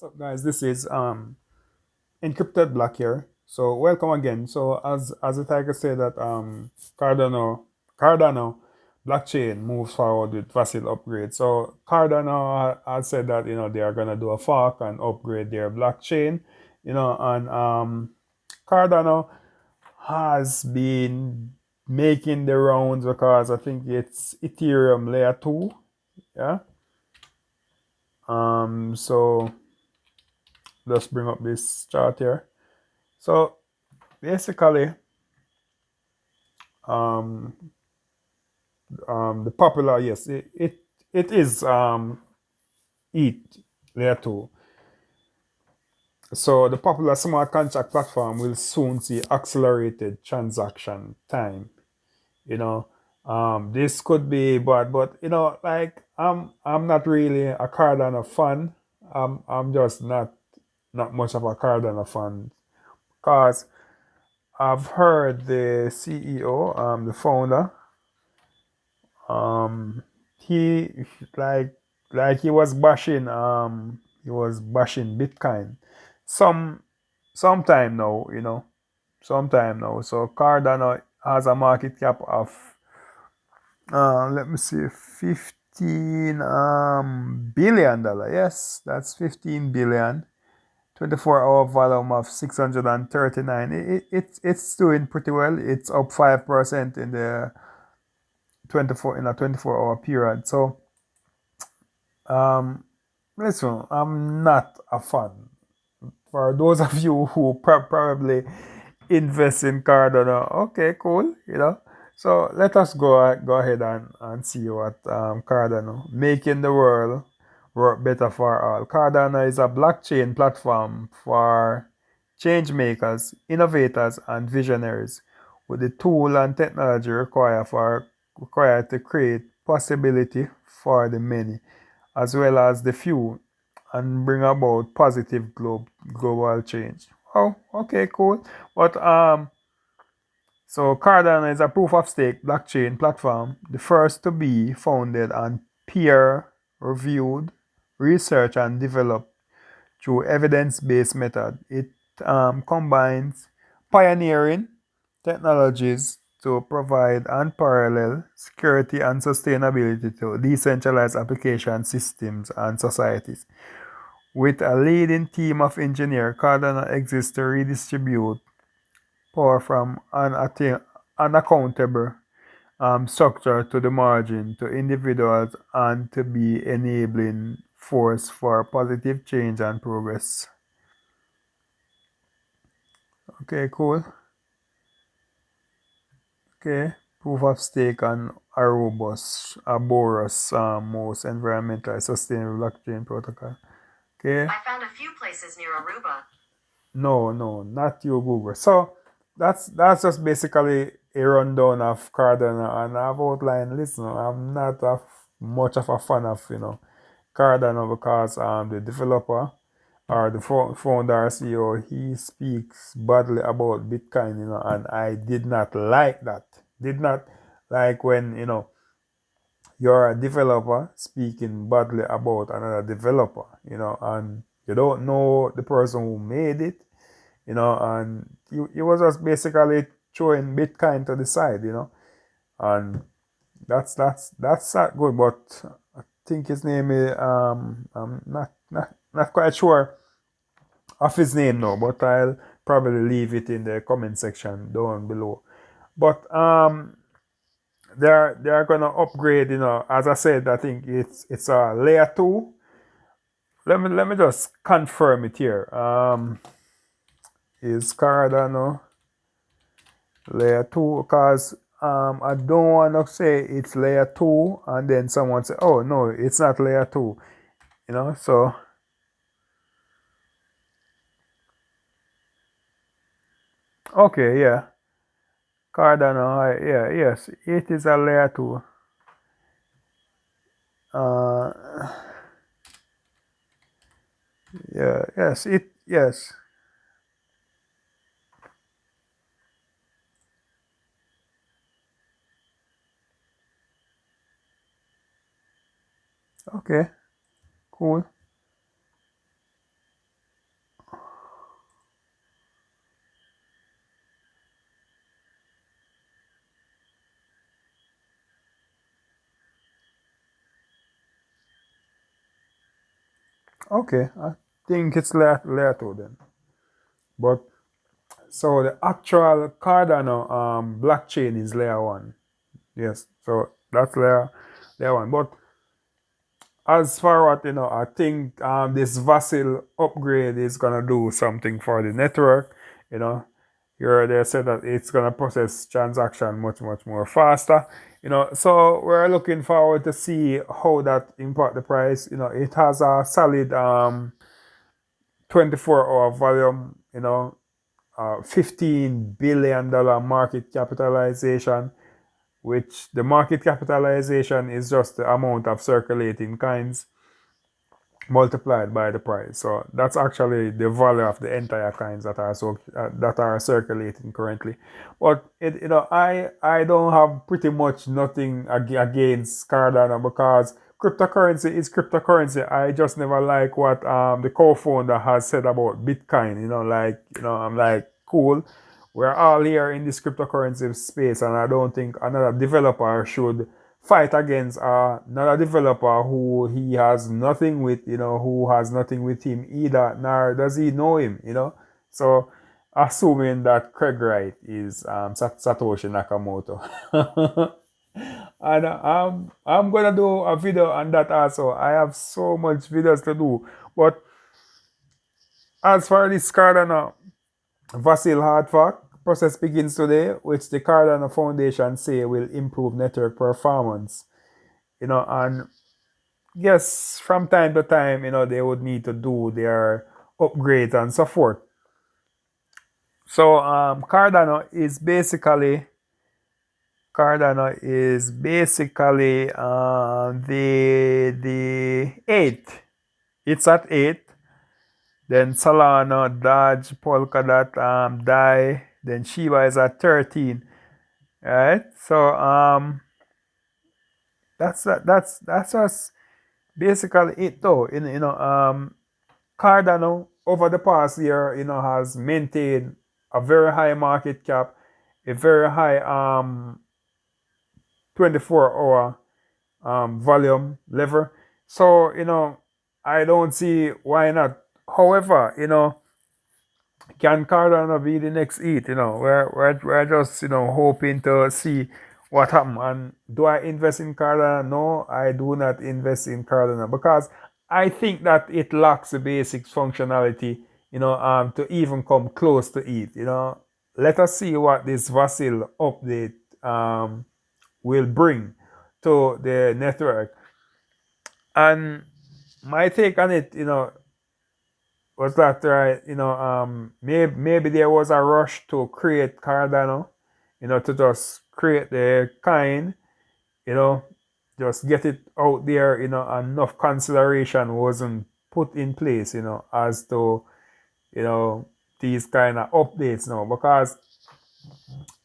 What's up, guys? This is encrypted black here. So welcome again. So as the title say that Cardano blockchain moves forward with vasil upgrade. So Cardano has said that they are gonna do a fork and upgrade their blockchain. And Cardano has been making the rounds because I think it's Ethereum layer two. Yeah. So let's bring up this chart here. So basically, um, the popular, yes, it is ETH layer 2. So the popular smart contract platform will soon see accelerated transaction time. You know, this could be bad, but like I'm not really a Cardano fan. I'm just not much of a Cardano fan because I've heard the CEO, the founder, um he like he was bashing Bitcoin some sometime now, sometime now. So Cardano has a market cap of let me see, 15 billion dollar. Yes, that's 15 billion. 24-hour volume of 639. It's doing pretty well. It's up 5% in the 24-hour period. So listen, I'm not a fan. For those of you who probably invest in Cardano, okay, cool, So let us go ahead and see what Cardano making the world work better for all. Cardano is a blockchain platform for change makers, innovators, and visionaries with the tool and technology required to create possibility for the many as well as the few and bring about positive global change. Oh, okay, cool. But so Cardano is a proof of stake blockchain platform, the first to be founded on peer reviewed research and developed through evidence-based method. It combines pioneering technologies to provide unparalleled security and sustainability to decentralized application systems and societies. With a leading team of engineers, Cardano exists to redistribute power from unaccountable structure to the margin to individuals and to be enabling force for positive change and progress. Okay, cool. Okay. Proof of stake on a Boros, most environmentally sustainable blockchain protocol. Okay. I found a few places near Aruba. No, no, not you, Google. So that's just basically a rundown of Cardano, and I've outlined. Listen, I'm not much of a fan of Cardano because the developer or the founder or CEO, he speaks badly about Bitcoin, and I did not like that. Did not like when you're a developer speaking badly about another developer, and you don't know the person who made it, and you was just basically throwing Bitcoin to the side, and that's not good. But I think his name is I'm not quite sure of his name now, but I'll probably leave it in the comment section down below. But they're gonna upgrade, as I said, I think it's a layer two. Let me just confirm it here. Is Cardano layer two? Because I don't want to say it's layer two and then someone say, oh no, it's not layer two. So okay, yeah. Cardano, yeah, yes, it is a layer two. Uh, yeah, yes, yes. Okay, cool. Okay, I think it's layer 2 then. But so the actual Cardano blockchain is layer 1. Yes, so that's layer 1. But as far what I think this vasil upgrade is gonna do something for the network. You know, here they said that it's gonna process transaction much more faster. So we're looking forward to see how that impact the price. It has a solid 24-hour volume. $15 billion market capitalization, which the market capitalization is just the amount of circulating coins multiplied by the price. So that's actually the value of the entire coins that are circulating currently. But I don't have pretty much nothing against Cardano because cryptocurrency is cryptocurrency. I just never like what the co-founder has said about Bitcoin. I'm like, cool. We're all here in this cryptocurrency space, and I don't think another developer should fight against another developer who he has nothing with, who has nothing with him either, nor does he know him. So, assuming that Craig Wright is Satoshi Nakamoto. And I'm gonna do a video on that also. I have so much videos to do. But as far as this Cardano Vasil hardfork process begins today, which the Cardano Foundation say will improve network performance. And yes, from time to time, they would need to do their upgrades and so forth. So Cardano is basically the eighth. It's at 8. Then Solana, Dodge, Polkadot, Dai. Then Shiba is at 13. Right? So that's just basically it though. Cardano over the past year, has maintained a very high market cap, a very high 24-hour volume level. So, I don't see why not. However, can Cardano be the next ETH? We're just hoping to see what happens. And do I invest in Cardano? No, I do not invest in Cardano because I think that it lacks the basic functionality, to even come close to it. Let us see what this Vasil update will bring to the network. And my take on it, was that right? Maybe there was a rush to create Cardano, to just create the kind, you know, just get it out there, enough consideration wasn't put in place, as to, these kind of updates now, because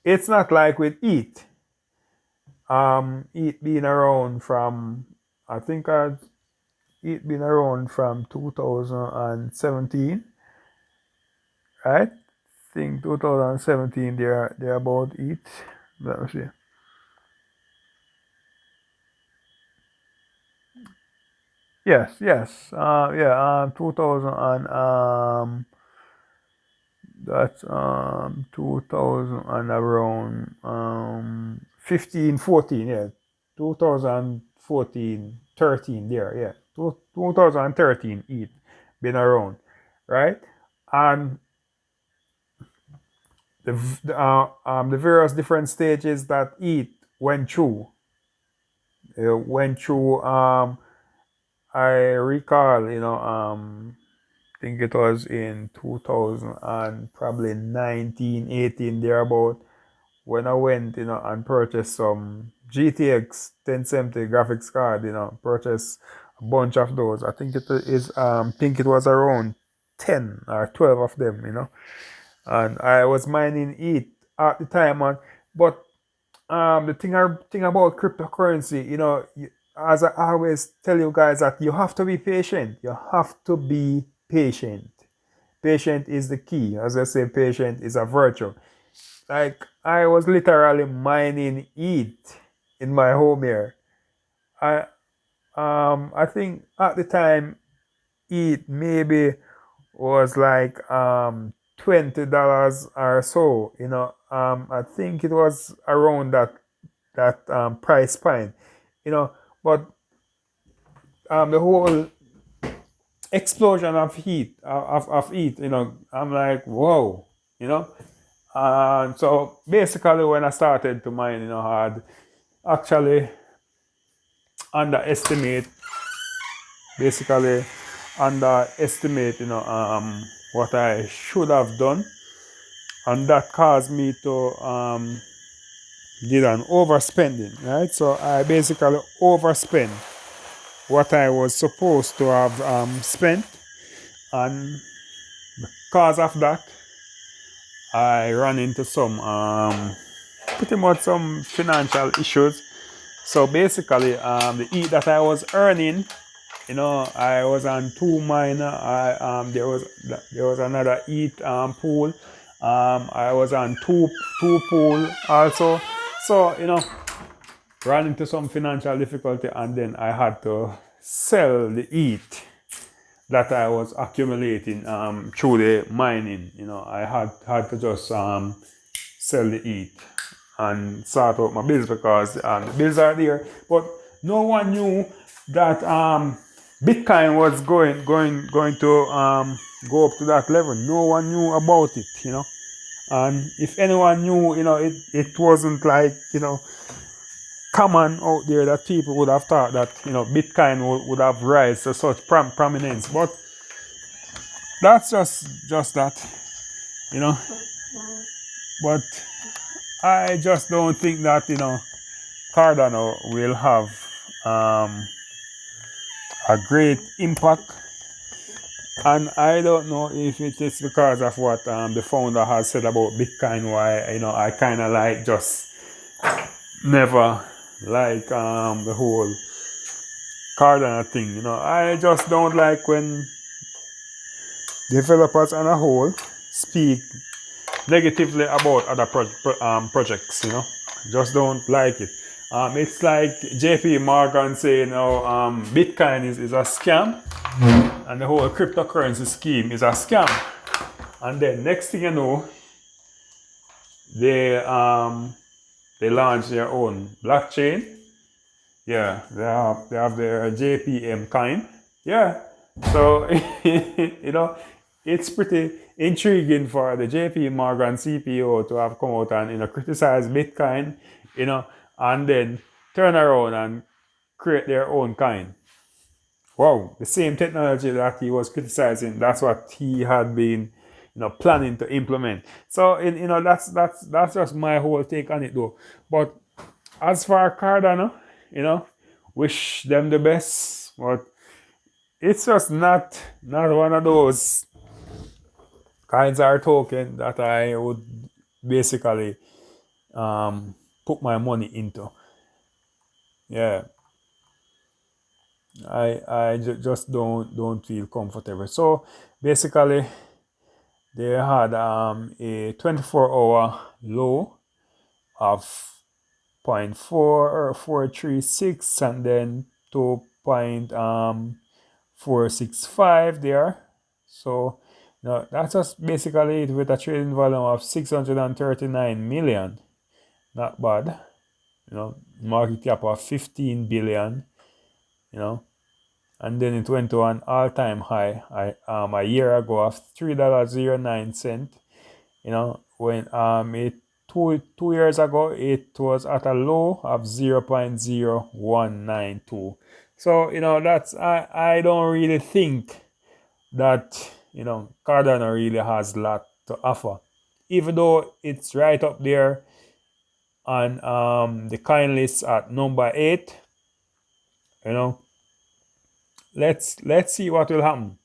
it's not like with ETH. ETH being around from, I think it been around from 2017, right? I think 2017 they're about it. Let me see. Yes. Yeah. 2000 and that's 2000 and around 15, 14. Yeah, 2014, 13. There. Yeah, 2013. It been around, right? And the various different stages that it went through. I recall, I think it was in 2000 and probably 19, 18 thereabout, when I went, and purchased some GTX 1070 graphics card, purchased a bunch of those. I think think it was around 10 or 12 of them, and I was mining it at the time. But the thing about cryptocurrency, as I always tell you guys, that you have to be patient. You have to be patient. Patient is the key. As I say, patient is a virtue. Like, I was literally mining it in my home here. I think at the time ETH maybe was like $20 or so. I think it was around that price point. But the whole explosion of heat of heat. I'm like, whoa. You know. So basically, when I started to mine, I had actually underestimate basically underestimate what I should have done, and that caused me to did an overspending, right? So I basically overspent what I was supposed to have spent, and because of that I ran into some pretty much some financial issues. So basically the ETH that I was earning, I was on two minor. There was another ETH pool. I was on two pool also. So ran into some financial difficulty, and then I had to sell the ETH that I was accumulating through the mining. I had to just sell the ETH and sort out my bills, because the bills are there. But no one knew that Bitcoin was going to go up to that level. No one knew about it. And if anyone knew, it wasn't like common out there that people would have thought that Bitcoin would have rise to such prominence. But that's just that. But I just don't think that Cardano will have a great impact, and I don't know if it is because of what the founder has said about Bitcoin. Why I kind of like just never like the whole Cardano thing. I just don't like when developers on a whole speak negatively about other projects. Just don't like it. It's like JP Morgan saying, Bitcoin is a scam, and the whole cryptocurrency scheme is a scam. And then next thing you know, they launch their own blockchain. Yeah, they have their JPM coin. Yeah, so it's pretty intriguing for the JP Morgan CPO to have come out and criticize Bitcoin, and then turn around and create their own coin. Wow, the same technology that he was criticizing, that's what he had been planning to implement. So that's just my whole take on it though. But as for Cardano, wish them the best, but it's just not one of those coins or token that I would basically put my money into. Yeah, I just don't feel comfortable. So basically, they had a 24-hour low of 0.4436, and then 2.465 there. So that's just basically it, with a trading volume of 639 million. Not bad. Market cap of 15 billion. And then it went to an all-time high a year ago of $3.09. When it two years ago it was at a low of 0.0192. So that's I don't really think that Cardano really has a lot to offer, even though it's right up there on the coin list at number 8. Let's see what will happen.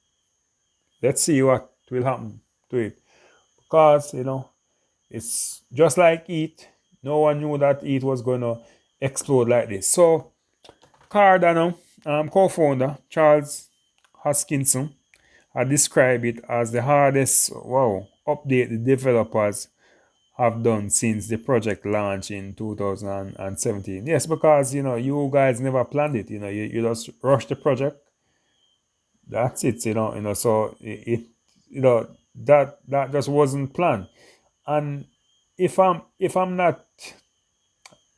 Let's see what will happen to it, because it's just like ETH. No one knew that ETH was going to explode like this. So Cardano co-founder Charles Hoskinson had described it as the hardest update the developers have done since the project launched in 2017. Yes, because you guys never planned it. You just rushed the project. That's it, so that just wasn't planned. And if I'm not,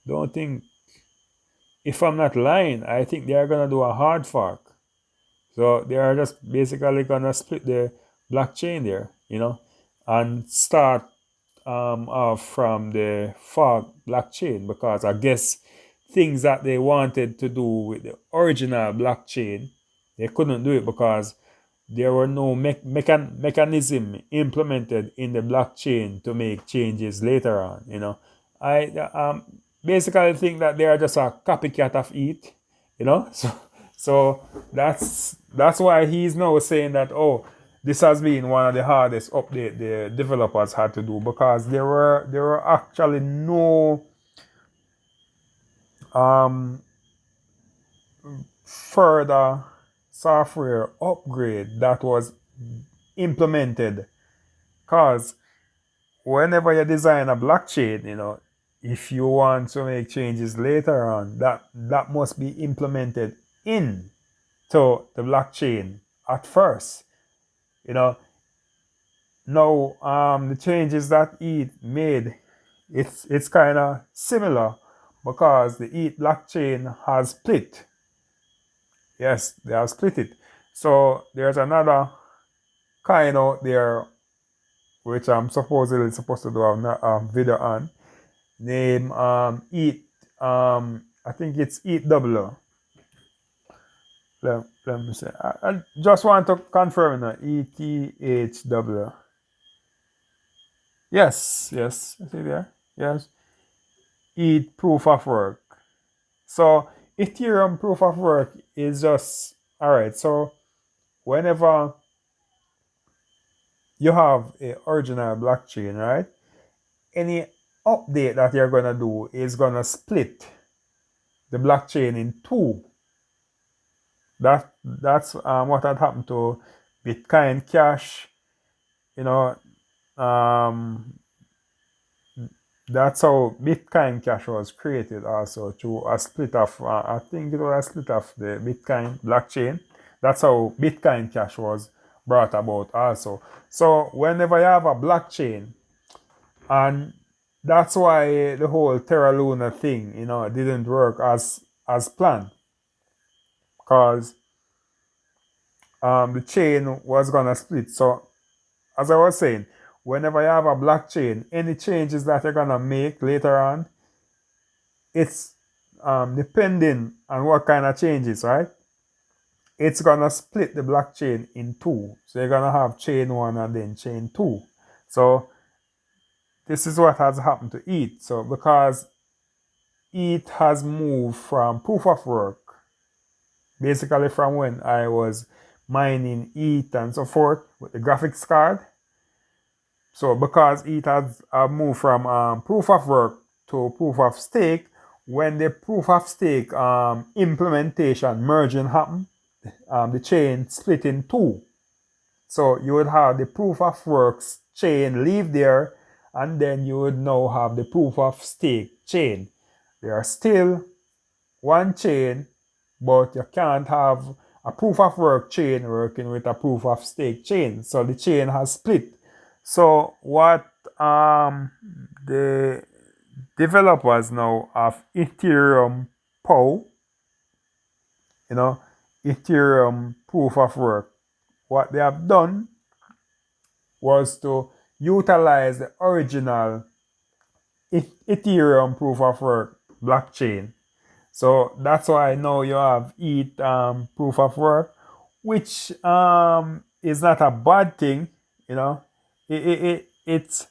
don't think, if I'm not lying, I think they are gonna do a hard fork. So they are just basically gonna split the blockchain there, and start off from the fork blockchain, because I guess things that they wanted to do with the original blockchain, they couldn't do it because there were no mechanism implemented in the blockchain to make changes later on. I basically think that they are just a copycat of it. So that's why he's now saying that, oh, this has been one of the hardest update the developers had to do, because there were actually no um further software upgrade that was implemented. Because whenever you design a blockchain, if you want to make changes later on, that must be implemented into the blockchain at first. You know, Now the changes that ETH made, it's kind of similar, because the ETH blockchain has split. Yes, they have split it. So there's another kind out there which I'm supposedly supposed to do a video on, name ETH. I think it's ETH double. Let me see. I just want to confirm now. ETH. Yes. See there? Yes. ETH proof of work. So Ethereum proof of work is just all right. So whenever you have a original blockchain, right? Any update that you're gonna do is gonna split the blockchain in two. That's what had happened to Bitcoin Cash. You know, um, that's how Bitcoin Cash was created, also through a split of, I think it was a split of the Bitcoin blockchain. That's how Bitcoin Cash was brought about, also. So whenever you have a blockchain, and that's why the whole Terra Luna thing, didn't work as planned, because the chain was gonna split. So as I was saying, whenever you have a blockchain, any changes that you're gonna make later on, it's depending on what kind of changes, right? It's gonna split the blockchain in two. So you're gonna have chain one and then chain two. So this is what has happened to ETH. So because ETH has moved from proof of work, basically from when I was mining ETH and so forth with the graphics card. So because ETH has moved from proof of work to proof of stake, when the proof of stake implementation merging happened, the chain split in two. So you would have the proof of works chain leave there, and then you would now have the proof of stake chain. They are still one chain, but you can't have a proof of work chain working with a proof of stake chain. So the chain has split. So what the developers now of Ethereum POW, Ethereum proof of work, what they have done was to utilize the original Ethereum proof of work blockchain. So that's why now you have ETH proof of work, which is not a bad thing. It's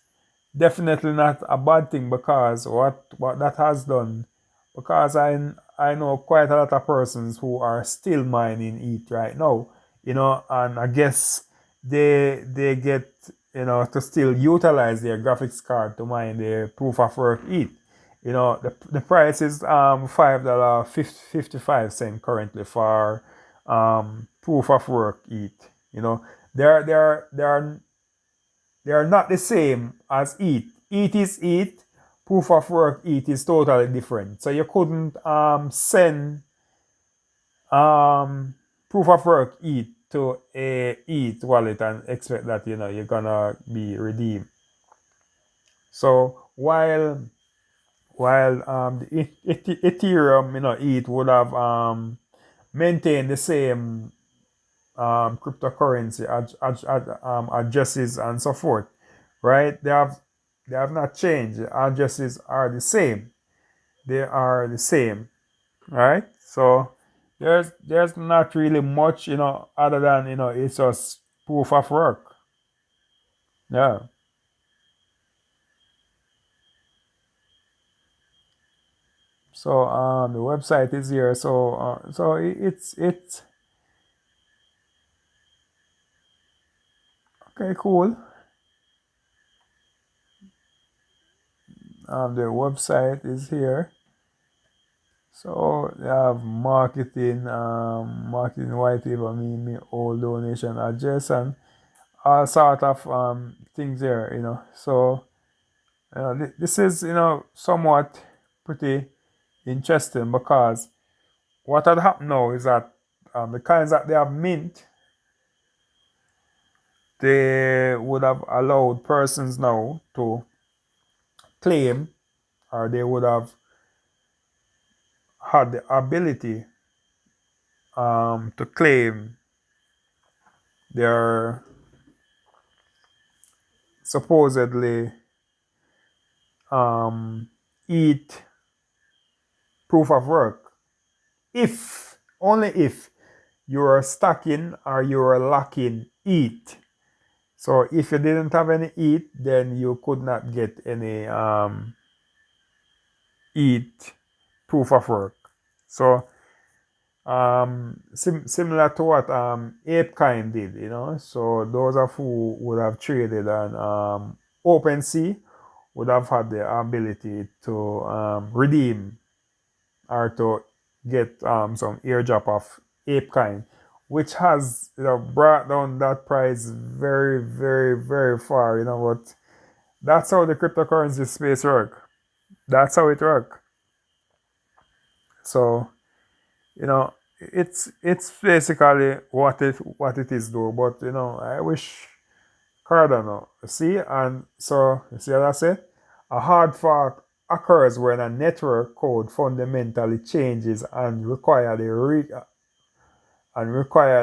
definitely not a bad thing, because what that has done, because I know quite a lot of persons who are still mining ETH right now, and I guess they get to still utilize their graphics card to mine their proof of work ETH. The price is $5.55 currently for proof of work ETH. They are not the same as ETH. ETH is ETH. Proof of work ETH is totally different. So you couldn't send proof of work ETH to a ETH wallet and expect that you're gonna be redeemed. So while the Ethereum, ETH would have maintained the same cryptocurrency addresses and so forth, right? They have not changed. The addresses are the same. They are the same, right? So there's not really much, other than it's just proof of work. Yeah. So the website is here. So it's okay, cool. The website is here. So they have marketing white paper, me all donation address and all sort of things there. So this is somewhat pretty interesting, because what had happened now is that the coins that they have mint, they would have allowed persons now to claim, or they would have had the ability to claim their supposedly ETH proof of work, if only if you are stacking or you are locking ETH. So if you didn't have any ETH, then you could not get any ETH proof of work. So similar to what ApeCoin did, So those of who would have traded on OpenSea would have had the ability to redeem or to get some airdrop of ApeCoin, which has brought down that price very, very, very far. But that's how the cryptocurrency space work. That's how it work. So it's basically what it is though. But I wish cardano. See, and so you see what I said? A hard fork occurs when a network code fundamentally changes and require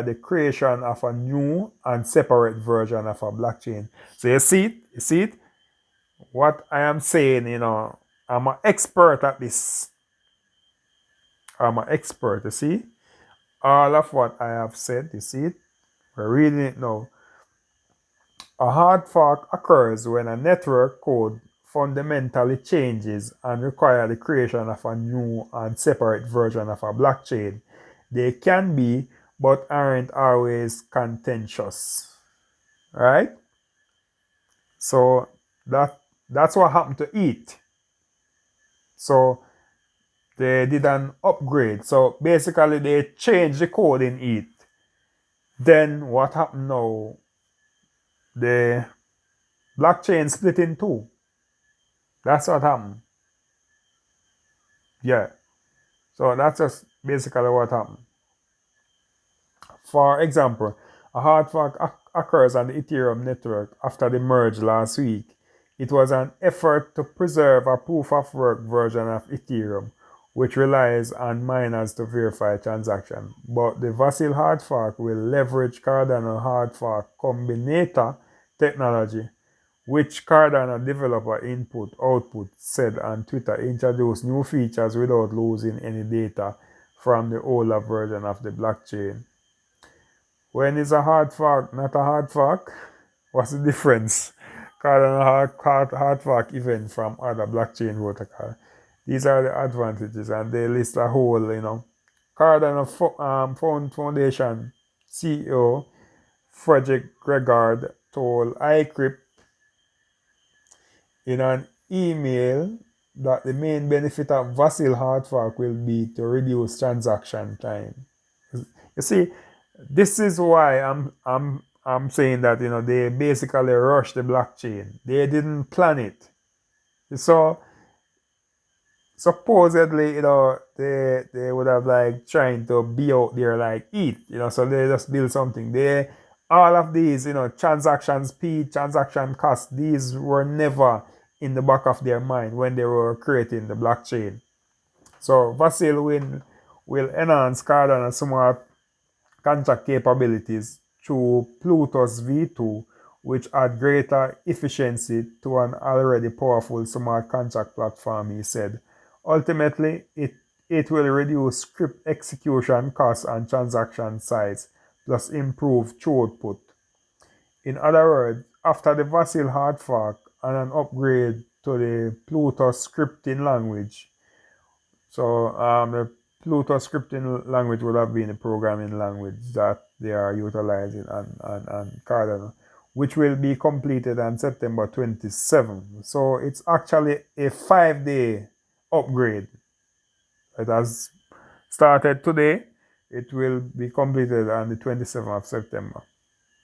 the creation of a new and separate version of a blockchain. So you see it? You see it? What I am saying, I'm an expert at this. I'm an expert, you see? All of what I have said, you see it? We're reading it now. A hard fork occurs when a network code fundamentally changes and require the creation of a new and separate version of a blockchain. They can be, but aren't always contentious. Right? So that's what happened to ETH. So they did an upgrade. So basically they changed the code in ETH. Then what happened now? The blockchain split in two. That's what happened. Yeah. So that's just basically what happened. For example, a hard fork occurs on the Ethereum network after the merge last week. It was an effort to preserve a proof of work version of Ethereum, which relies on miners to verify transactions. But the vasil hard fork will leverage Cardano hard fork combinator technology, which Cardano developer Input Output said on Twitter introduced new features without losing any data from the older version of the blockchain. When is a hard fork not a hard fork? What's the difference? Cardano hard fork event from other blockchain protocol. These are the advantages, and they list a whole, Cardano Foundation CEO Frederick Gregard told iCrypt in an email that the main benefit of vasil hard fork will be to reduce transaction time. You see, this is why I'm saying that they basically rushed the blockchain. They didn't plan it. So supposedly, they would have like trying to be out there like eat, so they just build something. They all of these, transaction speed, transaction cost, these were never in the back of their mind when they were creating the blockchain. So Vasil will enhance Cardano smart contract capabilities through Plutus V2, which add greater efficiency to an already powerful smart contract platform, he said. Ultimately, it will reduce script execution costs and transaction size, plus improve throughput. In other words, after the Vasil hard fork and an upgrade to the Plutus scripting language, so the Pluto scripting language would have been a programming language that they are utilizing on Cardano, which will be completed on September 27th. So it's actually a 5-day upgrade. It has started today. It will be completed on the 27th of September.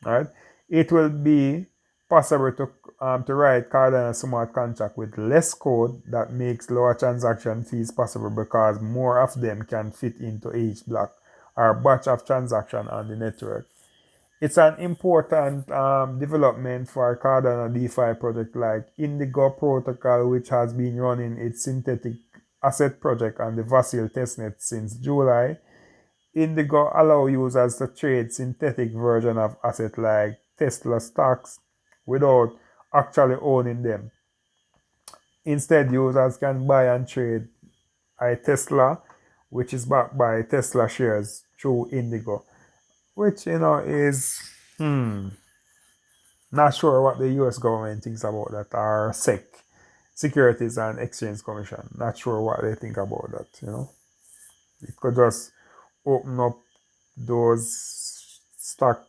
All right. It will be possible to write Cardano smart contract with less code that makes lower transaction fees possible because more of them can fit into each block or batch of transaction on the network. It's an important development for Cardano DeFi project like Indigo Protocol, which has been running its synthetic asset project on the Vasil testnet since July. Indigo allow users to trade synthetic version of assets like Tesla stocks without actually owning them. Instead, users can buy and trade a Tesla, which is backed by Tesla shares through Indigo, which is not sure what the US government thinks about that, or SEC, Securities and Exchange Commission. Not sure what they think about that. It could just open up those stock,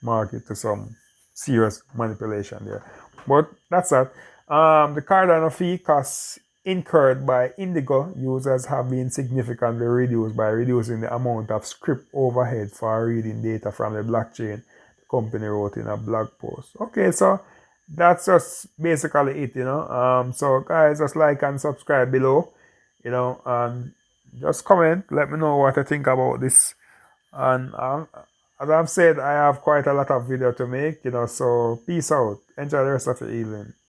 market to some serious manipulation there. But that's that. The Cardano fee costs incurred by Indigo users have been significantly reduced by reducing the amount of script overhead for reading data from the blockchain, the company wrote in a blog post. Okay, so that's just basically it. So guys, just like and subscribe below, and just comment, let me know what I think about this. And as I've said, I have quite a lot of video to make, so peace out. Enjoy the rest of your evening.